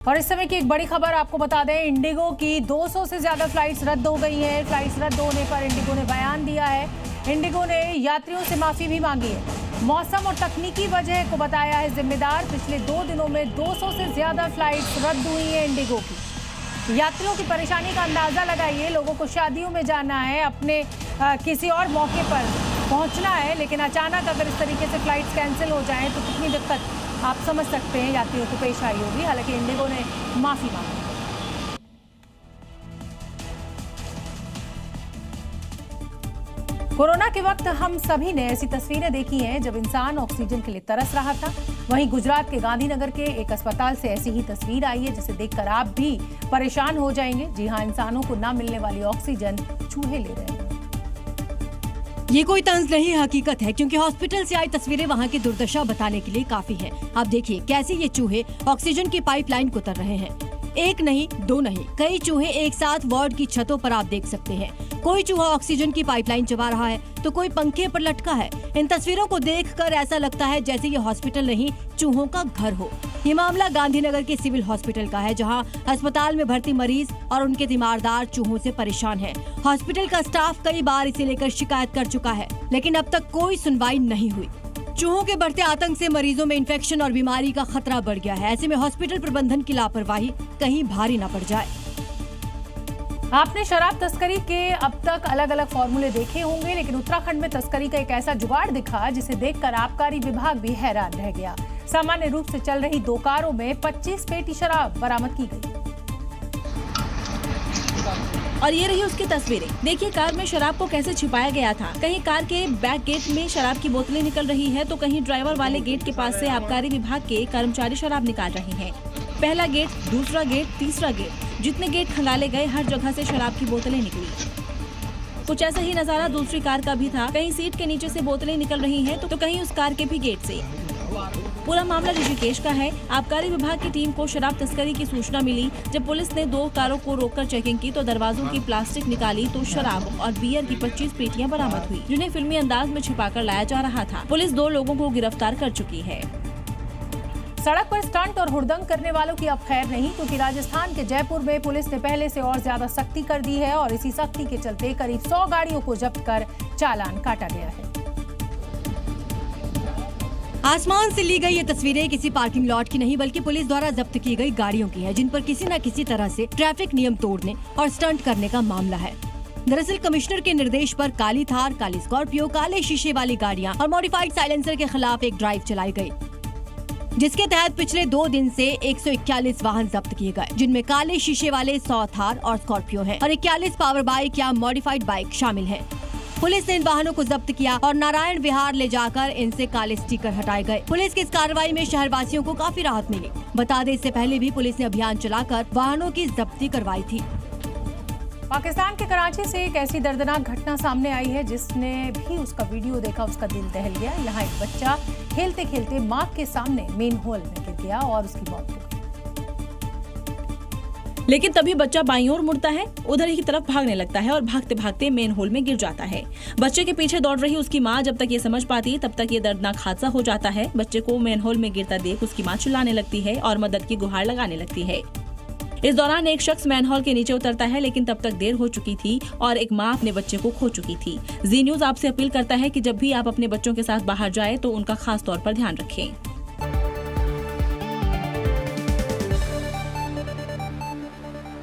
और इस समय की एक बड़ी खबर आपको बता दें, इंडिगो की 200 से ज्यादा फ्लाइट्स रद्द हो गई हैं। फ्लाइट्स रद्द होने पर इंडिगो ने बयान दिया है। इंडिगो ने यात्रियों से माफी भी मांगी है। मौसम और तकनीकी वजह को बताया है जिम्मेदार। पिछले 2 दिनों में 200 से ज्यादा फ्लाइट्स रद्द हुई हैं इंडिगो की। यात्रियों की परेशानी का अंदाजा लगाइए। लोगों को शादियों में जाना है, अपने किसी और मौके पर पहुंचना है, लेकिन अचानक अगर इस तरीके से फ्लाइट्स कैंसिल हो जाएं तो कितनी दिक्कत आप समझ सकते हैं यात्रियों को पेश आई होगी। हालांकि इंडिगो ने माफी मांगी। कोरोना के वक्त हम सभी ने ऐसी तस्वीरें देखी हैं जब इंसान ऑक्सीजन के लिए तरस रहा था। वहीं गुजरात के गांधीनगर के एक अस्पताल से ऐसी ही तस्वीर आई है जिसे देखकर आप भी परेशान हो जाएंगे। जी हां, इंसानों को न मिलने वाली ऑक्सीजन चूहे ले रहे हैं। ये कोई तंज नहीं, हकीकत है, क्योंकि हॉस्पिटल से आई तस्वीरें वहाँ की दुर्दशा बताने के लिए काफी है। आप देखिए कैसे ये चूहे ऑक्सीजन की पाइपलाइन को उतर रहे हैं। एक नहीं, 2 नहीं, कई चूहे एक साथ वार्ड की छतों पर आप देख सकते हैं। कोई चूहा ऑक्सीजन की पाइपलाइन चबा रहा है तो कोई पंखे पर लटका है। इन तस्वीरों को देखकर ऐसा लगता है जैसे ये हॉस्पिटल नहीं, चूहों का घर हो। ये मामला गांधीनगर के सिविल हॉस्पिटल का है, जहां अस्पताल में भर्ती मरीज और उनके तीमारदार चूहों से परेशान हैं। हॉस्पिटल का स्टाफ कई बार इसे लेकर शिकायत कर चुका है, लेकिन अब तक कोई सुनवाई नहीं हुई। चूहों के बढ़ते आतंक से मरीजों में इन्फेक्शन और बीमारी का खतरा बढ़ गया है। ऐसे में हॉस्पिटल प्रबंधन की लापरवाही कहीं भारी न पड़ जाए। आपने शराब तस्करी के अब तक अलग अलग फॉर्मूले देखे होंगे, लेकिन उत्तराखंड में तस्करी का एक ऐसा जुगाड़ दिखा जिसे देखकर आबकारी विभाग भी हैरान रह गया। सामान्य रूप से चल रही 2 कारों में 25 पेटी शराब बरामद की गई। और ये रही उसकी तस्वीरें। देखिए कार में शराब को कैसे छिपाया गया था। कहीं कार के बैक गेट में शराब की बोतलें निकल रही है तो कहीं ड्राइवर वाले गेट के पास से आबकारी विभाग के कर्मचारी शराब निकाल रहे हैं। पहला गेट, दूसरा गेट, तीसरा गेट, जितने गेट खंगाले गए हर जगह से शराब की बोतलें निकली। कुछ ऐसा ही नजारा दूसरी कार का भी था। कहीं सीट के नीचे से बोतलें निकल रही हैं तो कहीं उस कार के भी गेट से। पूरा मामला ऋषिकेश का है। आबकारी विभाग की टीम को शराब तस्करी की सूचना मिली। जब पुलिस ने 2 कारों को रोककर चेकिंग की तो दरवाजों की प्लास्टिक निकाली तो शराब और बियर की 25 पेटियां बरामद हुई, जिन्हें फिल्मी अंदाज में छिपाकर लाया जा रहा था। पुलिस 2 लोगों को गिरफ्तार कर चुकी है। सड़क पर स्टंट और हुड़दंग करने वालों की अब खैर नहीं, क्योंकि राजस्थान के जयपुर में पुलिस ने पहले से और ज्यादा सख्ती कर दी है और इसी सख्ती के चलते करीब 100 गाड़ियों को जब्त कर चालान काटा गया है। आसमान से ली गई ये तस्वीरें किसी पार्किंग लॉट की नहीं बल्कि पुलिस द्वारा जब्त की गई गाड़ियों की है, जिन पर किसी न किसी तरह से ट्रैफिक नियम तोड़ने और स्टंट करने का मामला है। दरअसल कमिश्नर के निर्देश पर काली थार, काली स्कॉर्पियो, काले शीशे वाली गाड़ियां और मॉडिफाइड साइलेंसर के खिलाफ एक ड्राइव चलाई गई, जिसके तहत पिछले 2 दिन से 141 वाहन जब्त किए गए, जिनमें काले शीशे वाले 100 थार और स्कॉर्पियो हैं और 41 पावर बाइक या मॉडिफाइड बाइक शामिल हैं। पुलिस ने इन वाहनों को जब्त किया और नारायण विहार ले जाकर इनसे काले स्टिकर हटाए गए। पुलिस की इस कार्रवाई में शहरवासियों को काफी राहत मिली। बता दें, इससे पहले भी पुलिस ने अभियान चलाकर वाहनों की जब्ती करवाई थी। पाकिस्तान के कराची से एक ऐसी दर्दनाक घटना सामने आई है जिसने भी उसका वीडियो देखा उसका दिल दहल गया। यहाँ एक बच्चा खेलते खेलते मां के सामने मेन होल में गिर गया और उसकी मौत हो गई। लेकिन तभी बच्चा बाईं ओर मुड़ता है, उधर ही की तरफ भागने लगता है और भागते भागते मेन होल में गिर जाता है। बच्चे के पीछे दौड़ रही उसकी मां जब तक ये समझ पाती तब तक ये दर्दनाक हादसा हो जाता है। बच्चे को मेन होल में गिरता देख उसकी मां चिल्लाने लगती है और मदद की गुहार लगाने लगती है। इस दौरान एक शख्स मैनहोल के नीचे उतरता है, लेकिन तब तक देर हो चुकी थी और एक मां अपने बच्चे को खो चुकी थी। जी न्यूज़ आपसे अपील करता है कि जब भी आप अपने बच्चों के साथ बाहर जाएं तो उनका खास तौर पर ध्यान रखें।